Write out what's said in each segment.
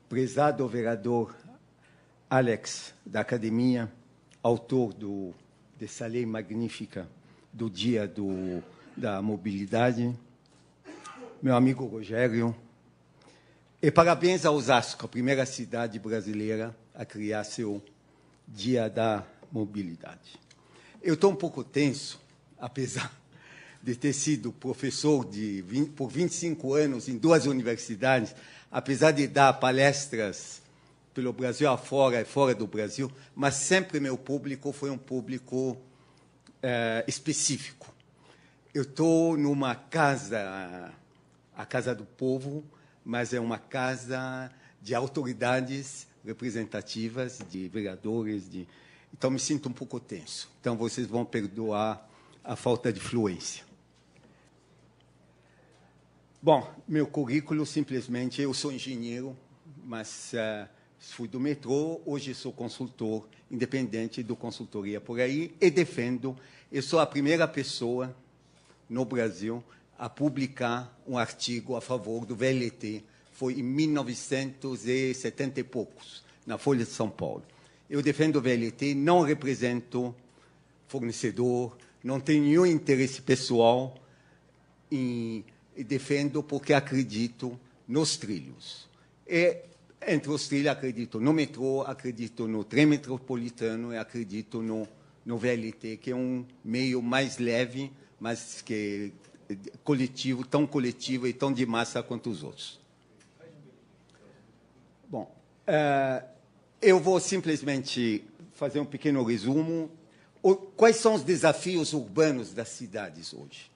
prezado vereador Alex, da Academia, autor dessa lei magnífica do Dia da Mobilidade, meu amigo Rogério, e parabéns a Osasco, a primeira cidade brasileira a criar seu Dia da Mobilidade. Eu estou um pouco tenso, apesar de ter sido professor por 25 anos em 2 universidades, apesar de dar palestras pelo Brasil afora e fora do Brasil, mas sempre meu público foi um público específico. Eu estou numa casa, a Casa do Povo, mas é uma casa de autoridades representativas, de vereadores, então me sinto um pouco tenso. Então vocês vão perdoar a falta de fluência. Bom, meu currículo, simplesmente, eu sou engenheiro, mas fui do metrô, hoje sou consultor independente do Consultoria por Aí e defendo, eu sou a primeira pessoa no Brasil a publicar um artigo a favor do VLT, foi em 1970 e poucos, na Folha de São Paulo. Eu defendo o VLT, não represento fornecedor, não tenho nenhum interesse pessoal e defendo porque acredito nos trilhos. E, entre os trilhos, acredito no metrô, acredito no trem metropolitano e acredito no VLT, que é um meio mais leve, mas que coletivo, tão coletivo e tão de massa quanto os outros. Bom, eu vou simplesmente fazer um pequeno resumo. Quais são os desafios urbanos das cidades hoje?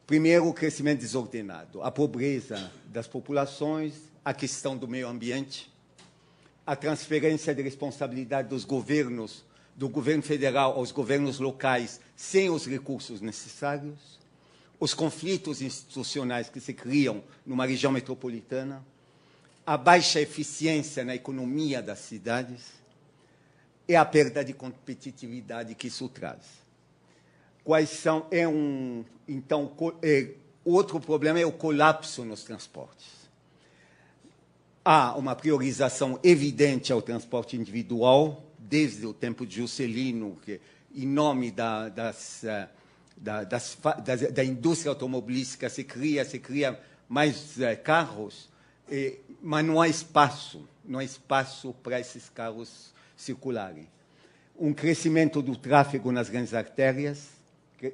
Primeiro, o crescimento desordenado, a pobreza das populações, a questão do meio ambiente, a transferência de responsabilidade dos governos, do governo federal aos governos locais, sem os recursos necessários, os conflitos institucionais que se criam numa região metropolitana, a baixa eficiência na economia das cidades e a perda de competitividade que isso traz. Quais são? Então, outro problema é o colapso nos transportes. Há uma priorização evidente ao transporte individual, desde o tempo de Juscelino, que, em nome da indústria automobilística, se cria mais carros, mas não há espaço para esses carros circularem. Um crescimento do tráfego nas grandes artérias,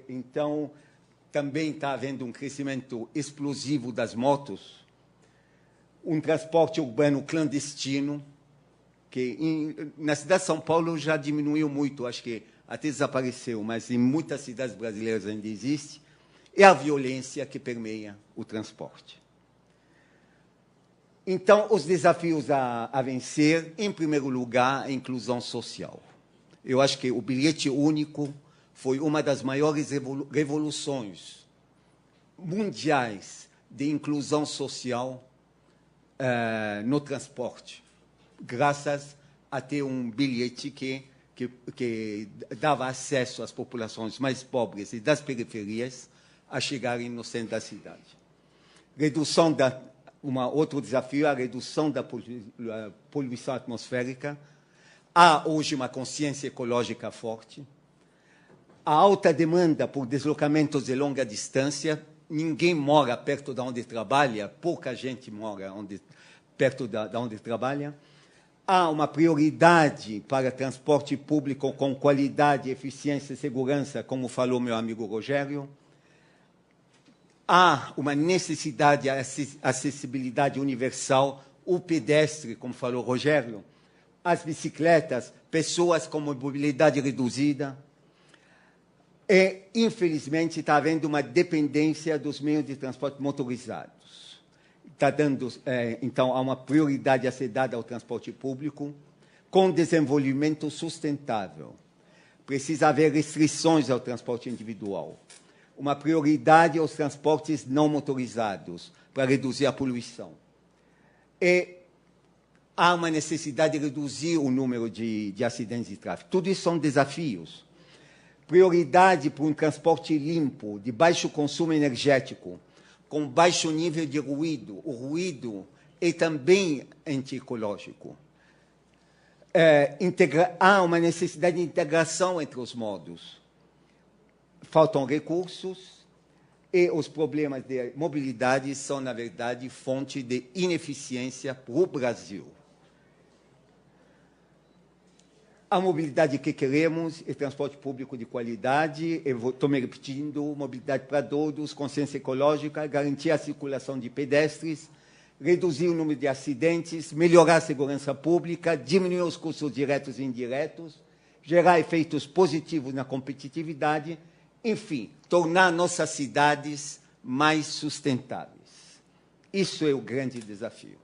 então também está havendo um crescimento explosivo das motos, um transporte urbano clandestino, que na cidade de São Paulo já diminuiu muito, acho que até desapareceu, mas em muitas cidades brasileiras ainda existe, e a violência que permeia o transporte. Então, os desafios a vencer, em primeiro lugar, a inclusão social. Eu acho que o bilhete único foi uma das maiores revoluções mundiais de inclusão social no transporte, graças a ter um bilhete que dava acesso às populações mais pobres e das periferias a chegarem no centro da cidade. Outro desafio é a redução da poluição atmosférica. Há hoje uma consciência ecológica forte. A alta demanda por deslocamentos de longa distância. Ninguém mora perto de onde trabalha, pouca gente mora perto de onde trabalha. Há uma prioridade para transporte público com qualidade, eficiência e segurança, como falou meu amigo Rogério. Há uma necessidade de acessibilidade universal, o pedestre, como falou Rogério, as bicicletas, pessoas com mobilidade reduzida. E, infelizmente, está havendo uma dependência dos meios de transporte motorizados. Então, há uma prioridade a ser dada ao transporte público com desenvolvimento sustentável. Precisa haver restrições ao transporte individual. Uma prioridade aos transportes não motorizados para reduzir a poluição. E há uma necessidade de reduzir o número de acidentes de tráfego. Tudo isso são desafios. Prioridade para um transporte limpo, de baixo consumo energético, com baixo nível de ruído. O ruído e também antiecológico. Há uma necessidade de integração entre os modos. Faltam recursos e os problemas de mobilidade são, na verdade, fonte de ineficiência para o Brasil. A mobilidade que queremos é transporte público de qualidade, estou me repetindo, mobilidade para todos, consciência ecológica, garantir a circulação de pedestres, reduzir o número de acidentes, melhorar a segurança pública, diminuir os custos diretos e indiretos, gerar efeitos positivos na competitividade, enfim, tornar nossas cidades mais sustentáveis. Isso é o grande desafio.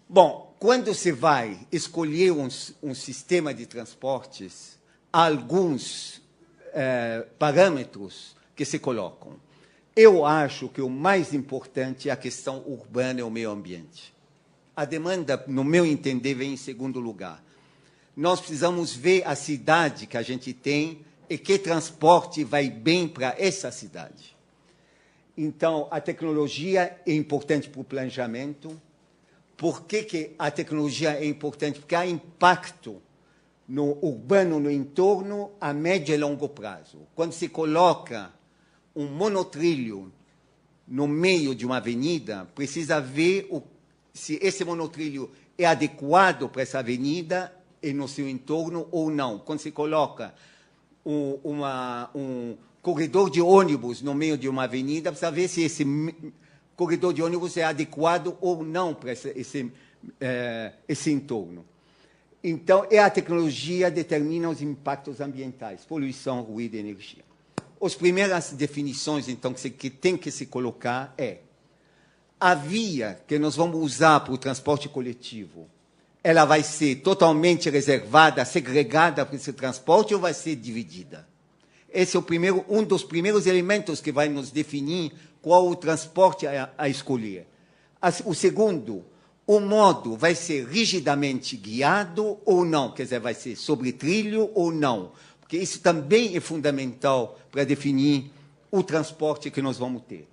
Bom, quando você vai escolher um sistema de transportes, há alguns parâmetros que se colocam. Eu acho que o mais importante é a questão urbana e o meio ambiente. A demanda, no meu entender, vem em segundo lugar. Nós precisamos ver a cidade que a gente tem e que transporte vai bem para essa cidade. Então, a tecnologia é importante para o planejamento. Por que a tecnologia é importante? Porque há impacto no urbano, no entorno, a médio e longo prazo. Quando se coloca um monotrilho no meio de uma avenida, precisa ver se esse monotrilho é adequado para essa avenida e no seu entorno ou não. Quando se coloca um corredor de ônibus no meio de uma avenida, precisa ver se esse corredor de ônibus é adequado ou não para esse entorno. Então, a tecnologia determina os impactos ambientais, poluição, ruído e energia. As primeiras definições, então, que tem que se colocar a via que nós vamos usar para o transporte coletivo, ela vai ser totalmente reservada, segregada para esse transporte ou vai ser dividida? Esse é um dos primeiros elementos que vai nos definir qual o transporte a escolher. O segundo, o modo vai ser rigidamente guiado ou não, quer dizer, vai ser sobre trilho ou não, porque isso também é fundamental para definir o transporte que nós vamos ter.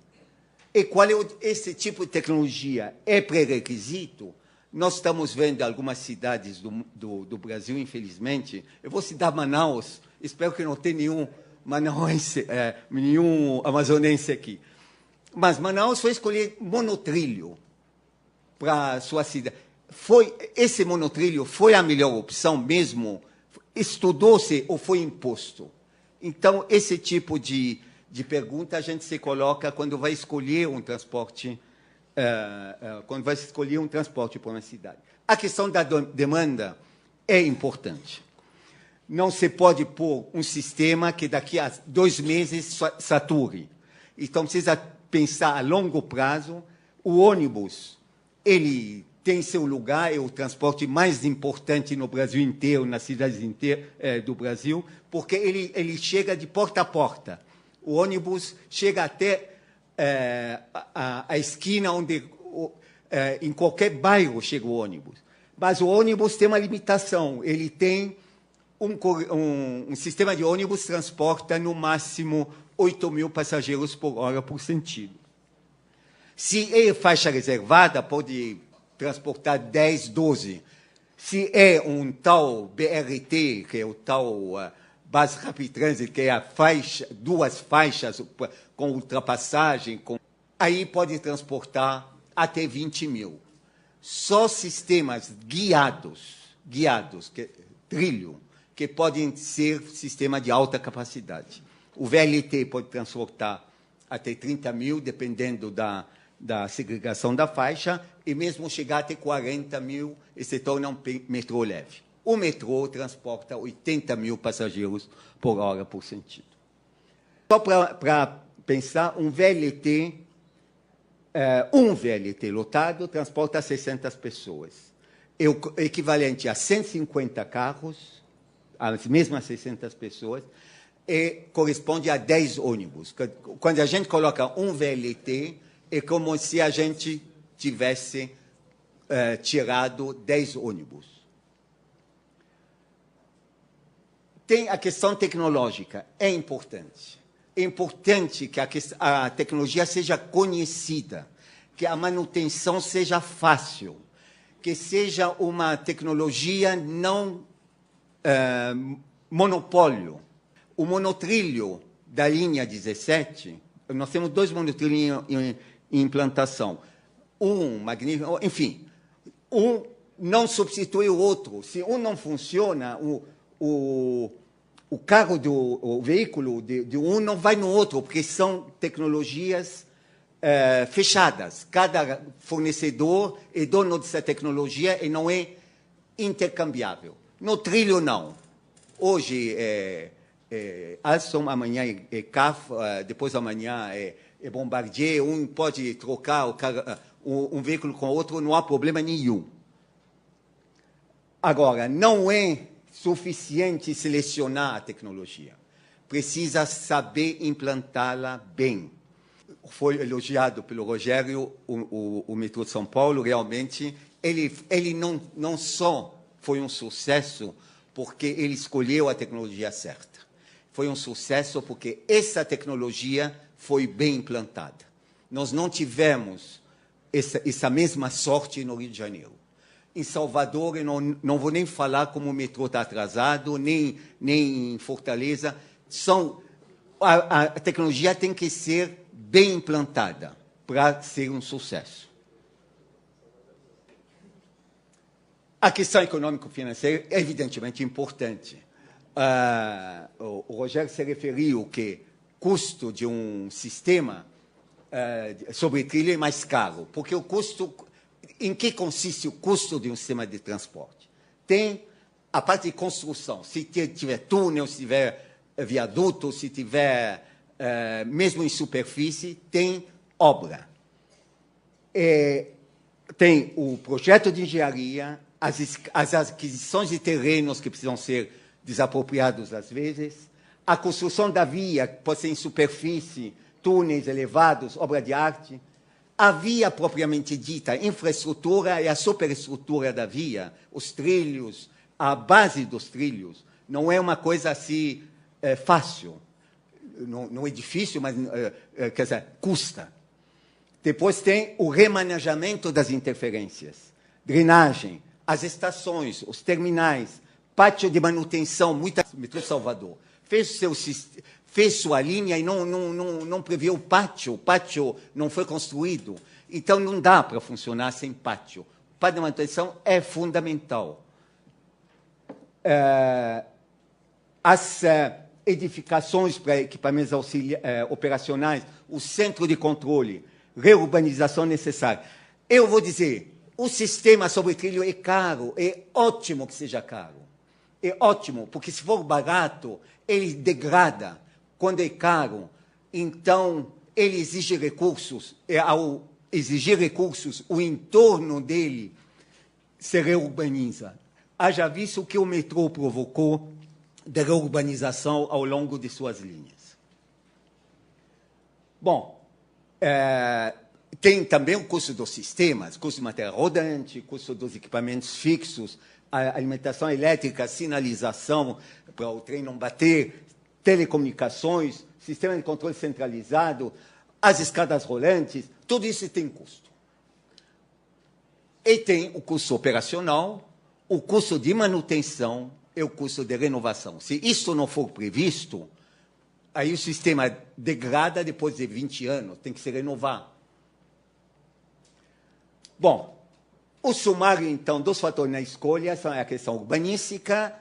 E qual é esse tipo de tecnologia? É pré-requisito? Nós estamos vendo algumas cidades do Brasil, infelizmente. Eu vou citar Manaus, espero que não tenha nenhum amazonense aqui. Mas Manaus foi escolher monotrilho para sua cidade. Esse monotrilho foi a melhor opção mesmo? Estudou-se ou foi imposto? Então, esse tipo de pergunta a gente se coloca quando vai escolher um transporte, para uma cidade. A questão da demanda é importante. Não se pode pôr um sistema que daqui a 2 meses sature. Então, precisa pensar a longo prazo. O ônibus, ele tem seu lugar, é o transporte mais importante no Brasil inteiro, nas cidades inteiras do Brasil, porque ele chega de porta a porta. O ônibus chega até a esquina onde, em qualquer bairro chega o ônibus. Mas o ônibus tem uma limitação, ele tem um sistema de ônibus transporta no máximo 8.000 passageiros por hora por sentido. Se é faixa reservada, pode transportar 10, 12. Se é um tal BRT, que é o tal Bus Rapid Transit, que é 2 faixas com ultrapassagem, aí pode transportar até 20.000. Só sistemas guiados, trilho, que podem ser sistema de alta capacidade. O VLT pode transportar até 30.000, dependendo da segregação da faixa, e mesmo chegar até 40.000 e se torna um metrô leve. O metrô transporta 80.000 passageiros por hora por sentido. Só para pensar, um VLT lotado transporta 600 pessoas. É o equivalente a 150 carros, as mesmas 600 pessoas, e corresponde a 10 ônibus. Quando a gente coloca um VLT, é como se a gente tivesse tirado 10 ônibus. Tem a questão tecnológica, é importante. É importante que a tecnologia seja conhecida, que a manutenção seja fácil, que seja uma tecnologia não monopólio. O monotrilho da linha 17, nós temos 2 monotrilhos em implantação. Magnífico, enfim, um não substitui o outro. Se um não funciona, o carro o veículo de um não vai no outro, porque são tecnologias fechadas. Cada fornecedor é dono dessa tecnologia e não é intercambiável. No trilho, não. Hoje Alstom, amanhã é CAF, depois amanhã é Bombardier, um pode trocar um veículo com o outro, não há problema nenhum. Agora, não é suficiente selecionar a tecnologia. Precisa saber implantá-la bem. Foi elogiado pelo Rogério o metrô de São Paulo, realmente. Ele não só foi um sucesso porque ele escolheu a tecnologia certa. Foi um sucesso porque essa tecnologia foi bem implantada. Nós não tivemos essa mesma sorte no Rio de Janeiro. Em Salvador, eu não vou nem falar como o metrô está atrasado, nem em Fortaleza. A tecnologia tem que ser bem implantada para ser um sucesso. A questão econômico-financeira é evidentemente importante. O Rogério se referiu que custo de um sistema sobre trilho é mais caro, porque o custo... Em que consiste o custo de um sistema de transporte? Tem a parte de construção. Se tiver túnel, se tiver viaduto, se tiver, mesmo em superfície, tem obra. Tem o projeto de engenharia, as aquisições de terrenos que precisam ser desapropriados às vezes, a construção da via, que pode ser em superfície, túneis elevados, obra de arte, a via propriamente dita, a infraestrutura e a superestrutura da via, os trilhos, a base dos trilhos, não é uma coisa assim fácil. Não é difícil, mas quer dizer, custa. Depois tem o remanejamento das interferências, drenagem, as estações, os terminais, pátio de manutenção, metrô Salvador. Fez sua linha e não prevê o pátio não foi construído. Então, não dá para funcionar sem pátio. O pátio de manutenção é fundamental. As edificações para equipamentos operacionais, o centro de controle, reurbanização necessária. Eu vou dizer, o sistema sobre trilho é caro, é ótimo que seja caro. É ótimo, porque se for barato, ele degrada. Quando é caro, então ele exige recursos. E ao exigir recursos, o entorno dele se reurbaniza. Haja visto o que o metrô provocou de reurbanização ao longo de suas linhas. Bom, tem também o custo dos sistemas, custo de matéria rodante, custo dos equipamentos fixos, a alimentação elétrica, sinalização para o trem não bater, telecomunicações, sistema de controle centralizado, as escadas rolantes, tudo isso tem custo. E tem o custo operacional, o custo de manutenção e o custo de renovação. Se isso não for previsto, aí o sistema degrada depois de 20 anos, tem que se renovar. Bom, o sumário, então, dos fatores na escolha são a questão urbanística,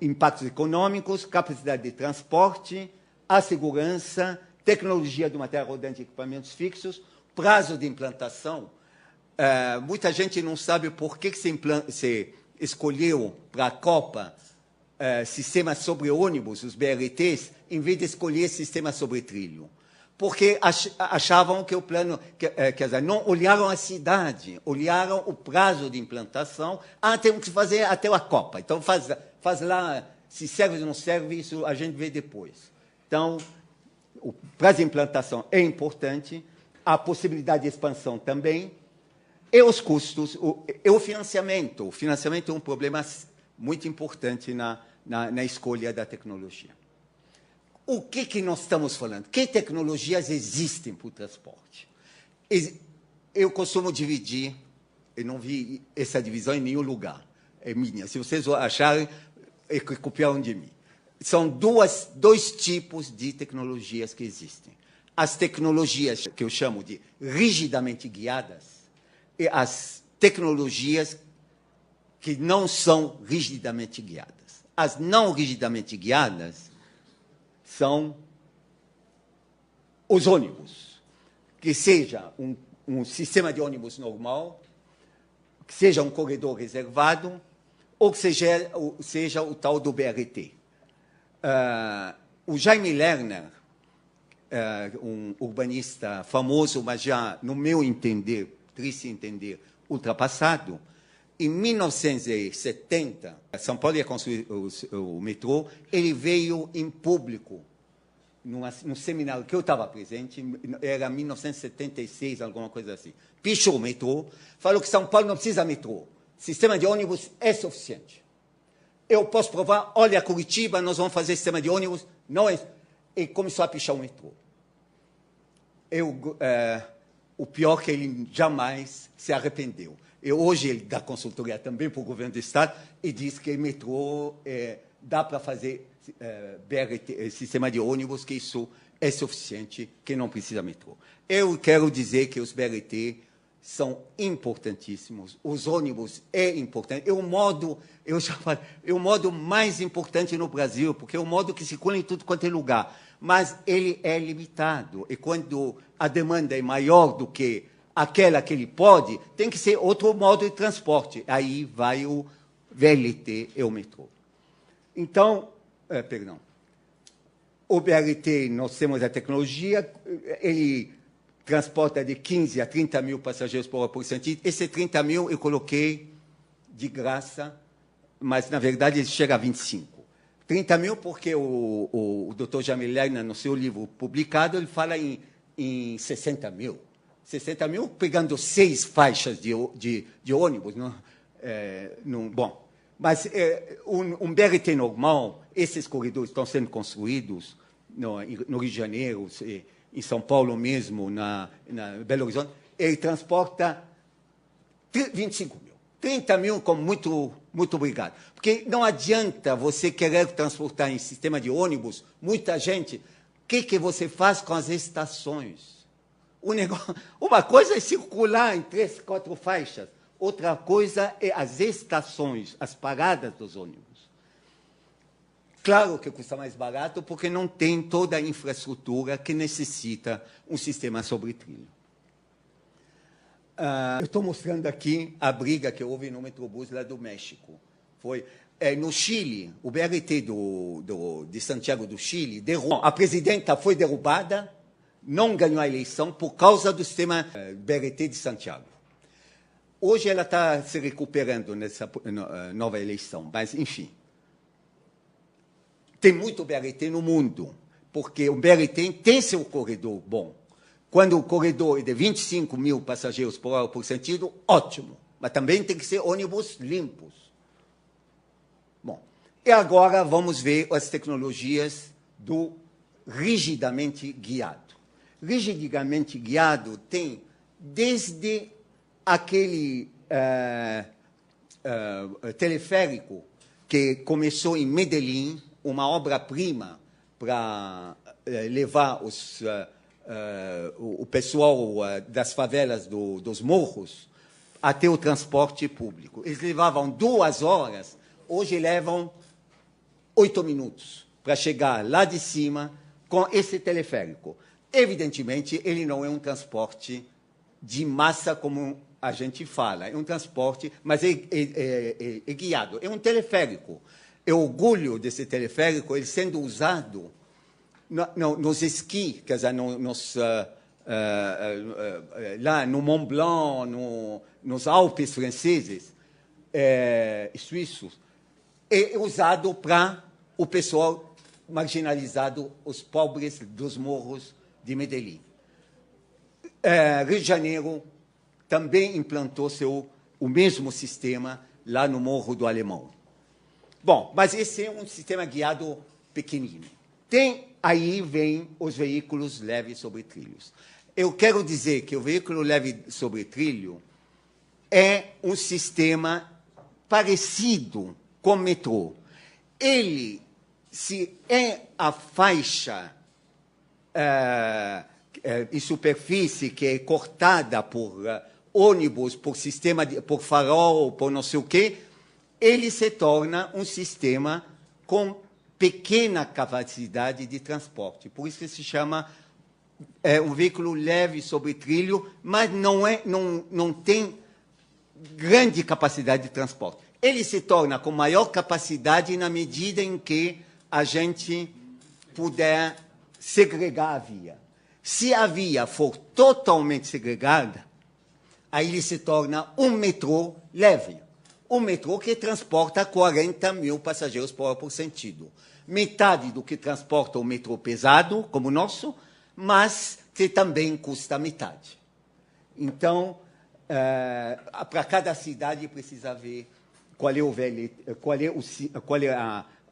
impactos econômicos, capacidade de transporte, a segurança, tecnologia do material rodante e equipamentos fixos, prazo de implantação. Muita gente não sabe por que se escolheu para a Copa sistemas sobre ônibus, os BRTs, em vez de escolher sistemas sobre trilho. Porque achavam que o plano, quer dizer, não olharam a cidade, olharam o prazo de implantação. Temos que fazer até a Copa. Então, faz lá, se serve ou não serve, isso a gente vê depois. Então, o prazo de implantação é importante, a possibilidade de expansão também, e os custos, e o financiamento. O financiamento é um problema muito importante na escolha da tecnologia. O que nós estamos falando? Que tecnologias existem para o transporte? eu costumo dividir, eu não vi essa divisão em nenhum lugar, é minha. Se vocês acharem, copiaram de mim. São dois tipos de tecnologias que existem. As tecnologias que eu chamo de rigidamente guiadas e as tecnologias que não são rigidamente guiadas. As não rigidamente guiadas são os ônibus, que seja um sistema de ônibus normal, que seja um corredor reservado, ou que seja o tal do BRT. O Jaime Lerner, um urbanista famoso, mas já, no meu entender, triste entender, ultrapassado, em 1970, São Paulo ia construir o metrô, ele veio em público, num seminário que eu estava presente, era 1976, alguma coisa assim. Pichou o metrô, falou que São Paulo não precisa de metrô, sistema de ônibus é suficiente. Eu posso provar, olha, Curitiba, nós vamos fazer sistema de ônibus, não é... E começou a pichar o metrô. O pior é que ele jamais se arrependeu. Hoje ele dá consultoria também para o governo do Estado e diz que metrô dá para fazer BRT, sistema de ônibus, que isso é suficiente, que não precisa metrô. Eu quero dizer que os BRT são importantíssimos, os ônibus é importante, é o modo mais importante no Brasil, porque é o modo que circula em tudo quanto é lugar, mas ele é limitado, e quando a demanda é maior do que aquela que ele pode, tem que ser outro modo de transporte. Aí vai o VLT e o metrô. Então, o BRT, nós temos a tecnologia, ele transporta de 15 a 30 mil passageiros por hora por sentido. Esse 30 mil eu coloquei de graça, mas, na verdade, ele chega a 25. 30 mil porque o Dr. Jaime Lerner, no seu livro publicado, ele fala em 60 mil. 60 mil pegando 6 faixas de ônibus. Bom, mas um BRT normal, esses corredores estão sendo construídos no Rio de Janeiro, em São Paulo mesmo, na Belo Horizonte, ele transporta 25 mil. 30 mil, como muito obrigado. Porque não adianta você querer transportar em sistema de ônibus muita gente. O que você faz com as estações? Uma coisa é circular em 3, 4 faixas. Outra coisa é as estações, as paradas dos ônibus. Claro que custa mais barato, porque não tem toda a infraestrutura que necessita um sistema sobre trilho. Eu estou mostrando aqui a briga que houve no Metrobús lá do México. Foi no Chile, o BRT de Santiago do Chile, a presidenta foi derrubada, não ganhou a eleição por causa do sistema BRT de Santiago. Hoje ela está se recuperando nessa nova eleição, mas, enfim. Tem muito BRT no mundo, porque o BRT tem seu corredor bom. Quando o corredor é de 25 mil passageiros por hora por sentido, ótimo. Mas também tem que ser ônibus limpos. Bom, e agora vamos ver as tecnologias do rigidamente guiado. Rigidamente guiado tem desde aquele teleférico que começou em Medellín, uma obra-prima para levar o pessoal das favelas dos morros até o transporte público. Eles levavam 2 horas, hoje levam 8 minutos para chegar lá de cima com esse teleférico. Evidentemente, ele não é um transporte de massa como a gente fala, é um transporte, mas é guiado, é um teleférico. Eu orgulho desse teleférico, ele sendo usado nos esquis, quer dizer, lá no Mont Blanc, nos Alpes franceses, suíços, é usado para o pessoal marginalizado, os pobres dos morros de Medellín. Rio de Janeiro também implantou o mesmo sistema lá no Morro do Alemão. Bom, mas esse é um sistema guiado pequenino. Aí vem os veículos leves sobre trilhos. Eu quero dizer que o veículo leve sobre trilho é um sistema parecido com o metrô. Ele, se é a faixa em superfície que é cortada por ônibus, por sistema, por farol, por não sei o quê, ele se torna um sistema com pequena capacidade de transporte. Por isso que se chama um veículo leve sobre trilho, mas não tem grande capacidade de transporte. Ele se torna com maior capacidade na medida em que a gente puder segregar a via. Se a via for totalmente segregada, aí ele se torna um metrô leve. Um metrô que transporta 40 mil passageiros por hora por sentido. Metade do que transporta o metrô pesado, como o nosso, mas que também custa metade. Então, para cada cidade precisa ver qual é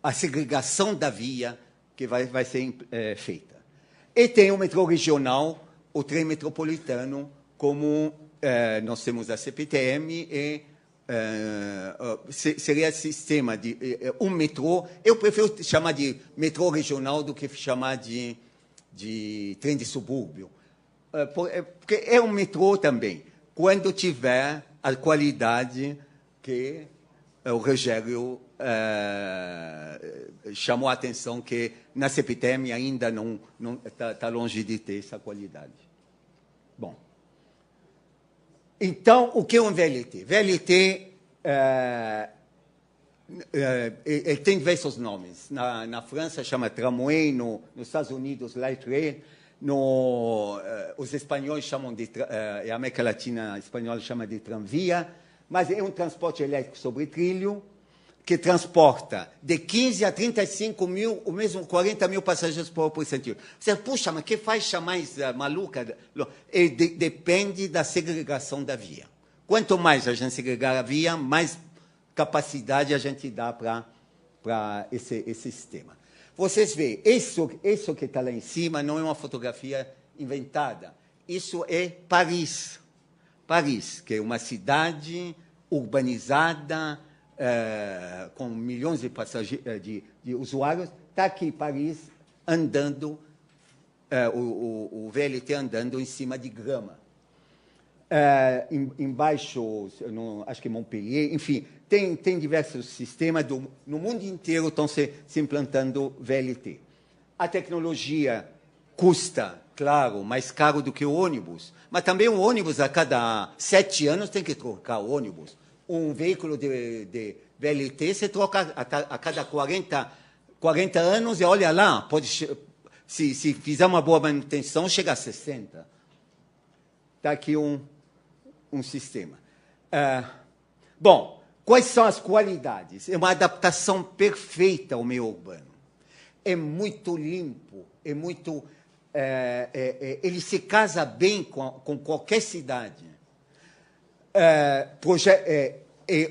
a segregação da via que vai ser feita. E tem o metrô regional, o trem metropolitano, como nós temos a CPTM, e seria sistema de um metrô. Eu prefiro chamar de metrô regional do que chamar de trem de subúrbio, porque é um metrô também, quando tiver a qualidade que o Rogério chamou a atenção, que na CPTM ainda não está longe de ter essa qualidade. Bom, então, o que é um VLT? VLT ele tem diversos nomes. Na França chama tramway, nos Estados Unidos light rail, os espanhóis chamam de, a América Latina espanhola chama de tranvia, mas é um transporte elétrico sobre trilho que transporta de 15 a 35 mil, ou mesmo 40 mil passageiros por sentido. Você, puxa, mas que faixa mais maluca? Depende da segregação da via. Quanto mais a gente segregar a via, mais capacidade a gente dá para esse sistema. Vocês veem, isso que está lá em cima não é uma fotografia inventada. Isso é Paris. Paris, que é uma cidade urbanizada, com milhões de passageiros, de usuários. Está aqui Paris andando, o VLT andando em cima de grama. Embaixo, acho que Montpellier, enfim, tem diversos sistemas, no mundo inteiro estão se implantando VLT. A tecnologia custa, claro, mais caro do que o ônibus, mas também o ônibus, a cada 7 anos, tem que trocar o ônibus. Um veículo de VLT se troca a cada 40 anos, e olha lá, se fizer uma boa manutenção, chega a 60. Está aqui um sistema. Bom, quais são as qualidades? É uma adaptação perfeita ao meio urbano. É muito limpo, é muito... ele se casa bem com qualquer cidade.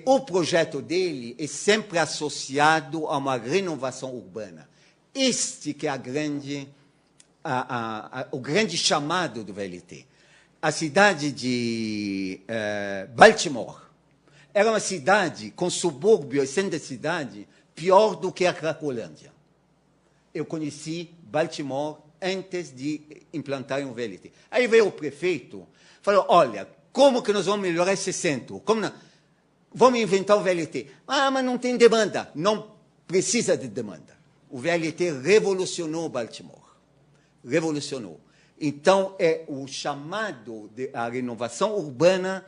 O projeto dele é sempre associado a uma renovação urbana. Este que é o grande chamado do VLT. A cidade de Baltimore era uma cidade com subúrbio e centro de cidade pior do que a Cracolândia. Eu conheci Baltimore antes de implantar um VLT. Aí veio o prefeito, falou, olha, como que nós vamos melhorar esse centro? Como não? Vamos inventar o VLT. Ah, mas não tem demanda. Não precisa de demanda. O VLT revolucionou Baltimore. Revolucionou. Então, o chamado a renovação urbana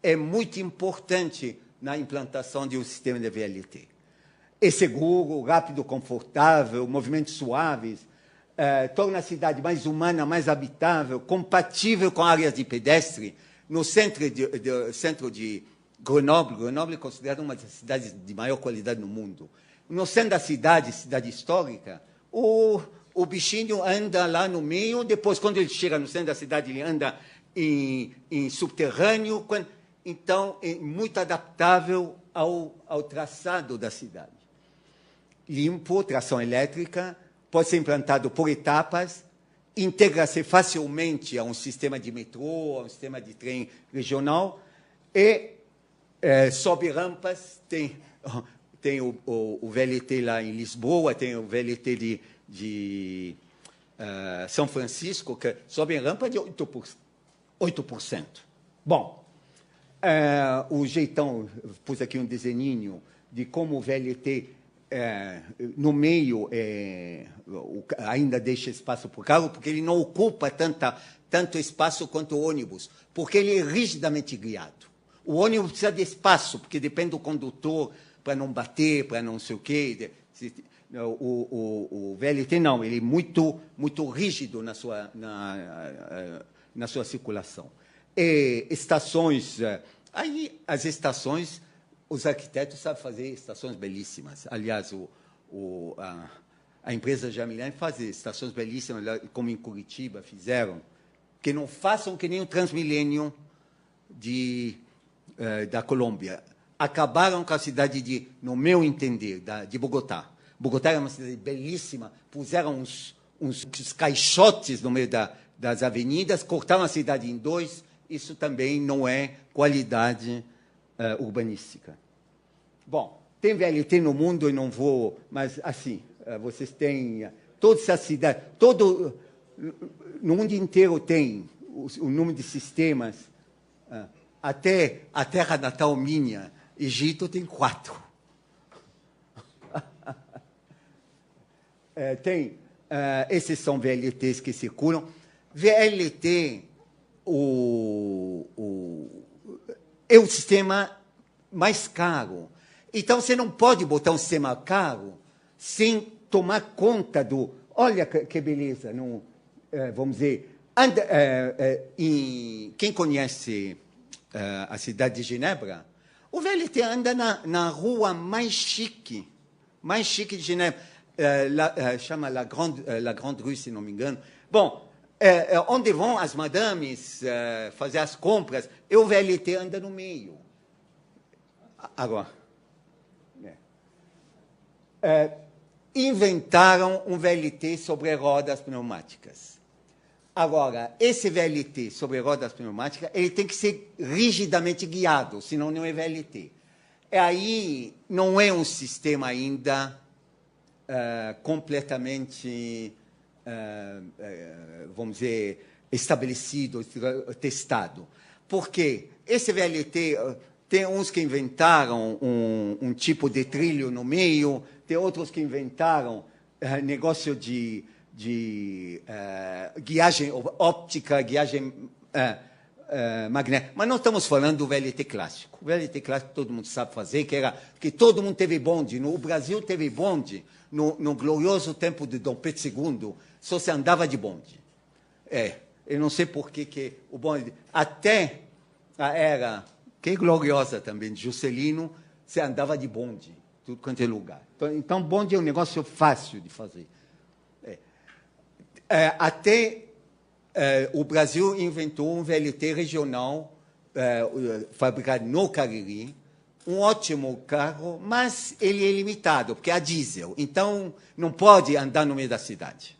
é muito importante na implantação de um sistema de VLT. É seguro, rápido, confortável, movimentos suaves, torna a cidade mais humana, mais habitável, compatível com áreas de pedestre. No centro de Grenoble é considerada uma das cidades de maior qualidade no mundo. No centro da cidade histórica, o bichinho anda lá no meio, depois, quando ele chega no centro da cidade, ele anda em subterrâneo. Então, é muito adaptável ao traçado da cidade. Limpo, tração elétrica, pode ser implantado por etapas, integra-se facilmente a um sistema de metrô, a um sistema de trem regional, e sobe rampas, tem o VLT lá em Lisboa, tem o VLT de São Francisco, que sobe rampa de 8%. Bom, o jeitão, pus aqui um desenhinho de como o VLT, no meio, ainda deixa espaço para o carro, porque ele não ocupa tanto espaço quanto o ônibus, porque ele é rigidamente guiado. O ônibus precisa de espaço, porque depende do condutor, para não bater, para não sei o quê. O VLT não, ele é muito rígido na sua circulação. E estações, aí as estações, os arquitetos sabem fazer estações belíssimas. Aliás, a empresa Jamilani faz estações belíssimas, como em Curitiba fizeram, que não façam que nem o Transmilênio da Colômbia. Acabaram com a cidade no meu entender, de Bogotá. Bogotá é uma cidade belíssima, puseram uns caixotes no meio das avenidas, cortaram a cidade em dois. Isso também não é qualidade urbanística. Bom, tem VLT no mundo, eu não vou, mas assim, vocês têm toda essa cidade, no mundo inteiro tem o número de sistemas, até a terra natal minha, Egito, tem 4. Esses são VLTs que circulam. VLT é o sistema mais caro. Então, você não pode botar um sistema caro sem tomar conta do... Olha que beleza, vamos dizer... quem conhece a cidade de Genebra, o VLT anda na rua mais chique de Genebra, chama La Grande Rue, se não me engano. Bom, onde vão as madames fazer as compras, e o VLT anda no meio. Agora, inventaram um VLT sobre rodas pneumáticas. Agora, esse VLT sobre rodas pneumáticas, ele tem que ser rigidamente guiado, senão não é VLT. Aí não é um sistema ainda completamente, vamos dizer, estabelecido, testado. Porque esse VLT, tem uns que inventaram um tipo de trilho no meio, tem outros que inventaram negócio de guiagem óptica, guiagem magnética. Mas não estamos falando do VLT clássico. O VLT clássico todo mundo sabe fazer, que todo mundo teve bonde. No Brasil teve bonde. No glorioso tempo de Dom Pedro II, só se andava de bonde. Eu não sei por que o bonde... Até a era, que é gloriosa também, de Juscelino, se andava de bonde, tudo quanto é lugar. Então, bonde é um negócio fácil de fazer. Até o Brasil inventou um VLT regional fabricado no Cariri, um ótimo carro, mas ele é limitado, porque é a diesel, então não pode andar no meio da cidade.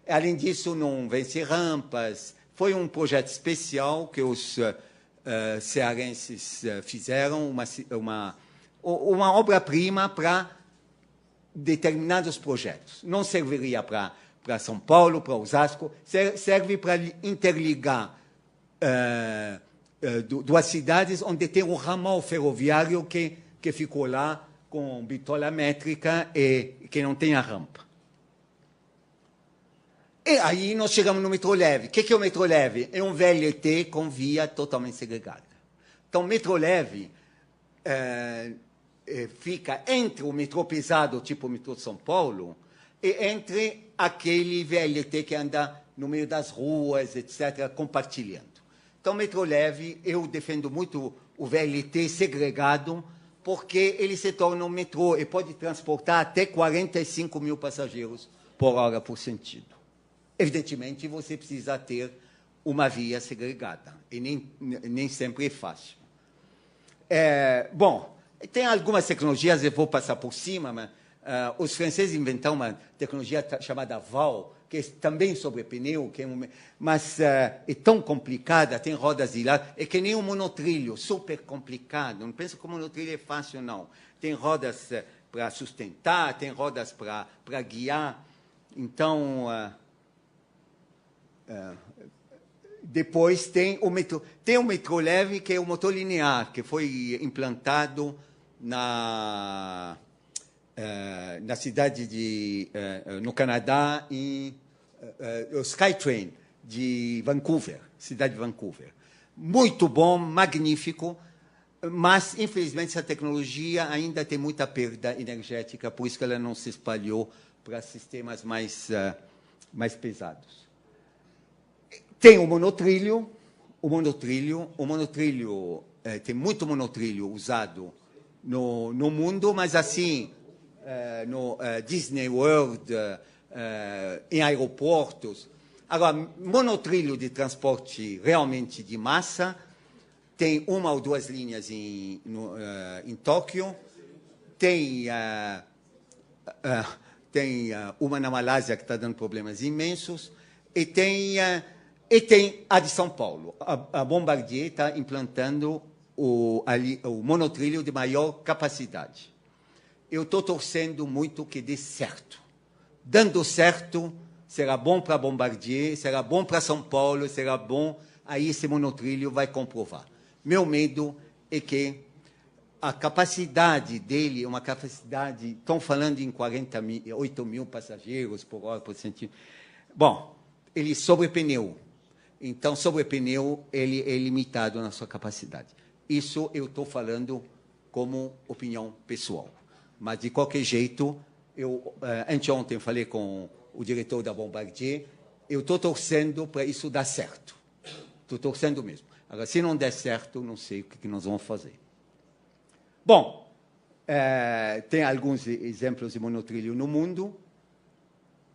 Além disso, não vence rampas. Foi um projeto especial que os cearenses fizeram, uma obra-prima para determinados projetos. Não serviria para São Paulo, para Osasco, serve para interligar duas cidades onde tem um ramal ferroviário que ficou lá com bitola métrica e que não tem a rampa. E aí nós chegamos no metrô leve. O que é o metrô leve? É um VLT com via totalmente segregada. Então, o metrô leve fica entre o metrô pesado, tipo o metrô de São Paulo, e entre aquele VLT que anda no meio das ruas, etc., compartilhando. Então, metrô leve, eu defendo muito o VLT segregado, porque ele se torna um metrô e pode transportar até 45 mil passageiros por hora por sentido. Evidentemente, você precisa ter uma via segregada, e nem sempre é fácil. Bom, tem algumas tecnologias, eu vou passar por cima, mas os franceses inventaram uma tecnologia chamada VAL, que é também sobre pneu, mas é tão complicada, tem rodas de lado, é que nem um monotrilho, super complicado. Não pensa que o monotrilho é fácil, não. Tem rodas para sustentar, tem rodas para guiar. Então, depois tem o metrô leve, que é o motor linear, que foi implantado na cidade no Canadá, o Skytrain de Vancouver, cidade de Vancouver. Muito bom, magnífico, mas, infelizmente, essa tecnologia ainda tem muita perda energética, por isso que ela não se espalhou para sistemas mais pesados. Tem o monotrilho, tem muito monotrilho usado no mundo, mas assim, no Disney World, em aeroportos. Agora, monotrilho de transporte realmente de massa, tem uma ou duas linhas em Tóquio, tem uma na Malásia que está dando problemas imensos, e tem a de São Paulo. A Bombardier está implantando o monotrilho de maior capacidade. Eu estou torcendo muito que dê certo. Dando certo, será bom para a Bombardier, será bom para São Paulo, será bom, aí esse monotrilho vai comprovar. Meu medo é que a capacidade dele é uma capacidade, estão falando em 8 mil passageiros por hora, por centímetro. Bom, ele sobre pneu. Então, sobre pneu, ele é limitado na sua capacidade. Isso eu estou falando como opinião pessoal. Mas, de qualquer jeito, anteontem falei com o diretor da Bombardier, eu estou torcendo para isso dar certo. Estou torcendo mesmo. Agora, se não der certo, não sei o que nós vamos fazer. Bom, tem alguns exemplos de monotrilho no mundo,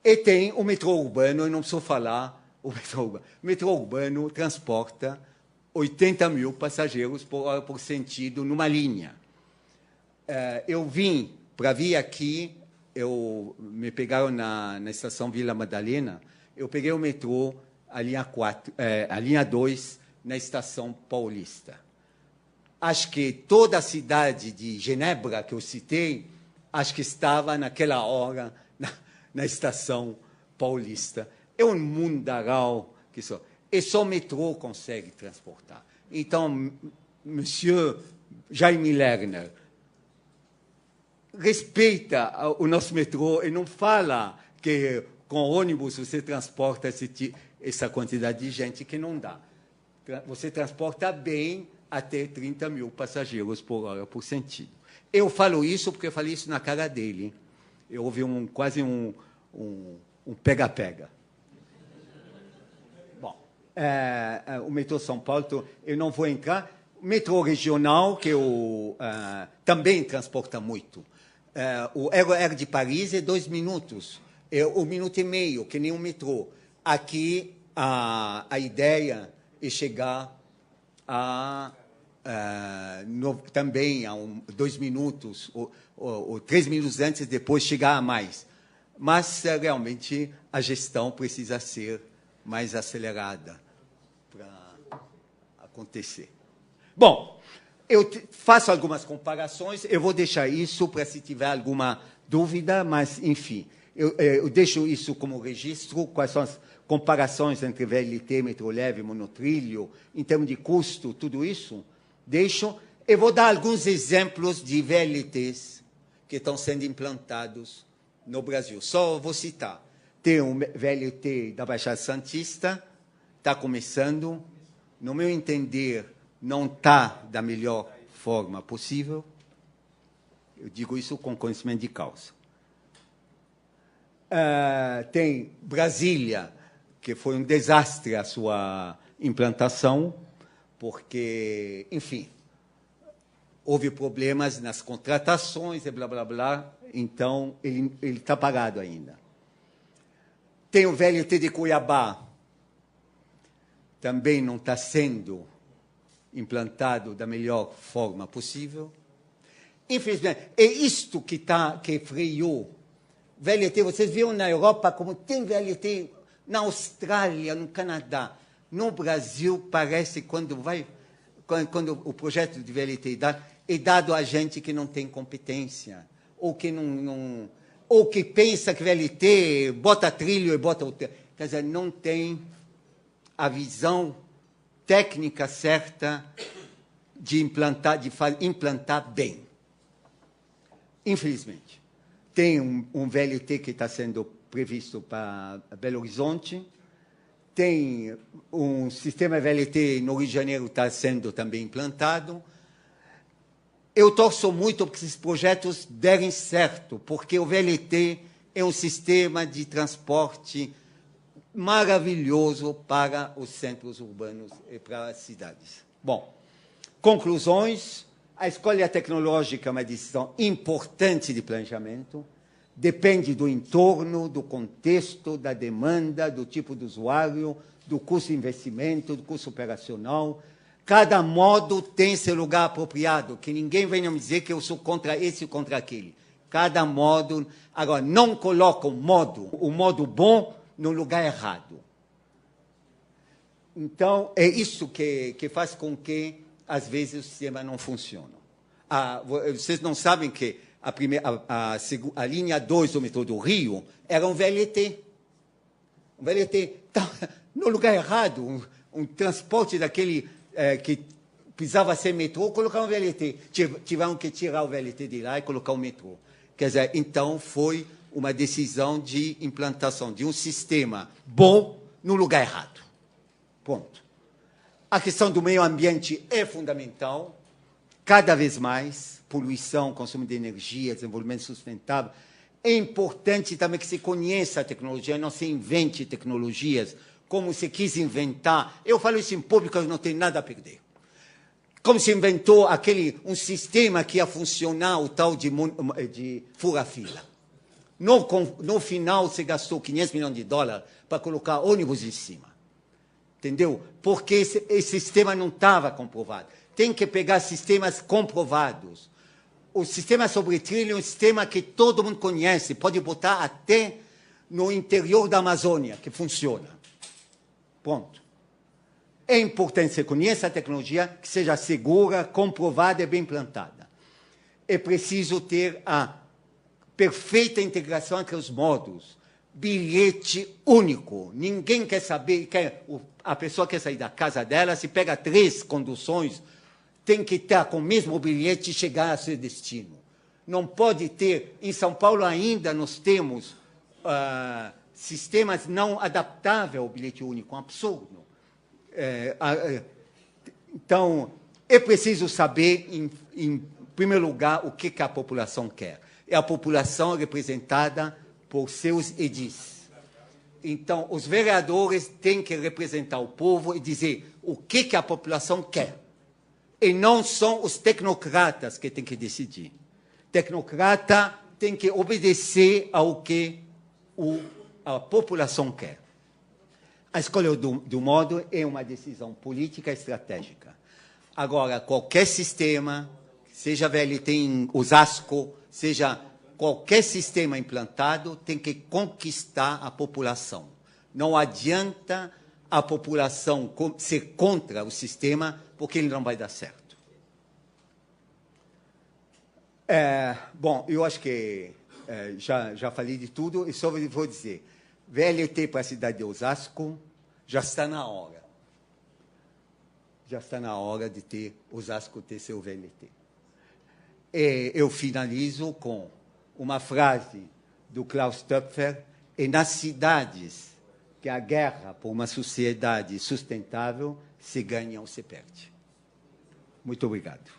e tem o metrô urbano, eu não preciso falar, o metrô urbano transporta 80 mil passageiros por hora por sentido numa linha. Eu vim para vir aqui, me pegaram na estação Vila Madalena, eu peguei o metrô, a linha 2, na estação Paulista. Acho que toda a cidade de Genebra, que eu citei, acho que estava naquela hora na estação Paulista. É um mundaral que só. E só o metrô consegue transportar. Então, monsieur Jaime Lerner, respeita o nosso metrô e não fala que com ônibus você transporta essa quantidade de gente que não dá. Você transporta bem até 30 mil passageiros por hora, por sentido. Eu falo isso porque eu falei isso na cara dele. Houve quase um pega-pega. Bom, o metrô São Paulo, eu não vou entrar. O metrô regional, que também transporta muito. O Air de Paris é 2 minutos, é 1 minuto e meio, que nem um metrô. Aqui, a ideia é chegar também a 2 minutos, ou 3 minutos antes, depois chegar a mais. Mas, realmente, a gestão precisa ser mais acelerada para acontecer. Bom, eu faço algumas comparações, eu vou deixar isso para se tiver alguma dúvida, mas, enfim, eu deixo isso como registro, quais são as comparações entre VLT, metrô leve, monotrilho, em termos de custo, tudo isso, deixo. Eu vou dar alguns exemplos de VLTs que estão sendo implantados no Brasil. Só vou citar. Tem o VLT da Baixada Santista, está começando. No meu entender, não está da melhor forma possível. Eu digo isso com conhecimento de causa. Tem Brasília, que foi um desastre a sua implantação, porque, enfim, houve problemas nas contratações e blá, blá, blá, então ele está parado ainda. Tem o VLT de Cuiabá, também não está sendo implantado da melhor forma possível. Infelizmente, é isto que freou. VLT, vocês viram na Europa como tem VLT, na Austrália, no Canadá. No Brasil, parece quando o projeto de VLT é dado a gente que não tem competência, ou que ou que pensa que VLT bota trilho e bota o... Quer dizer, não tem a visão técnica certa de implantar bem. Infelizmente. Tem um VLT que está sendo previsto para Belo Horizonte, tem um sistema VLT no Rio de Janeiro que está sendo também implantado. Eu torço muito para que esses projetos derem certo, porque o VLT é um sistema de transporte maravilhoso para os centros urbanos e para as cidades. Bom, conclusões. A escolha tecnológica é uma decisão importante de planejamento, depende do entorno, do contexto, da demanda, do tipo de usuário, do custo de investimento, do custo operacional. Cada modo tem seu lugar apropriado, que ninguém venha me dizer que eu sou contra esse ou contra aquele. Cada modo... Agora, não coloca o modo bom no lugar errado. Então, é isso que faz com que às vezes o sistema não funciona. Vocês não sabem que a linha 2 do metrô do Rio era um VLT. Um VLT no lugar errado, um transporte daquele que precisava ser metrô, colocar um VLT. Tiveram que tirar o VLT de lá e colocar o metrô. Quer dizer, então foi uma decisão de implantação de um sistema bom no lugar errado. Ponto. A questão do meio ambiente é fundamental, cada vez mais, poluição, consumo de energia, desenvolvimento sustentável. É importante também que se conheça a tecnologia, não se invente tecnologias como se quis inventar. Eu falo isso em público, eu não tenho nada a perder. Como se inventou um sistema que ia funcionar, o tal de fura-fila. No final, se gastou 500 milhões de dólares para colocar ônibus em cima. Entendeu? Porque esse sistema não estava comprovado. Tem que pegar sistemas comprovados. O sistema sobre trilho é um sistema que todo mundo conhece, pode botar até no interior da Amazônia, que funciona. Ponto. É importante que você conheça a tecnologia, que seja segura, comprovada e bem implantada. É preciso ter a perfeita integração entre os modos. Bilhete único. Ninguém quer saber, a pessoa quer sair da casa dela, se pega 3 conduções, tem que estar com o mesmo bilhete e chegar a seu destino. Não pode ter... Em São Paulo ainda nós temos sistemas não adaptáveis ao bilhete único, um absurdo. Então, é preciso saber, em primeiro lugar, o que a população quer. É a população representada por seus edis. Então, os vereadores têm que representar o povo e dizer o que a população quer. E não são os tecnocratas que têm que decidir. Tecnocrata tem que obedecer ao que a população quer. A escolha do modo é uma decisão política estratégica. Agora, qualquer sistema, seja VLT em Osasco, seja qualquer sistema implantado, tem que conquistar a população. Não adianta a população ser contra o sistema, porque ele não vai dar certo. Bom, eu acho que já falei de tudo, e só vou dizer, VLT para a cidade de Osasco já está na hora. Já está na hora de ter Osasco ter seu VLT. Eu finalizo com uma frase do Klaus Töpfer: e nas cidades que a guerra por uma sociedade sustentável se ganha ou se perde. Muito obrigado.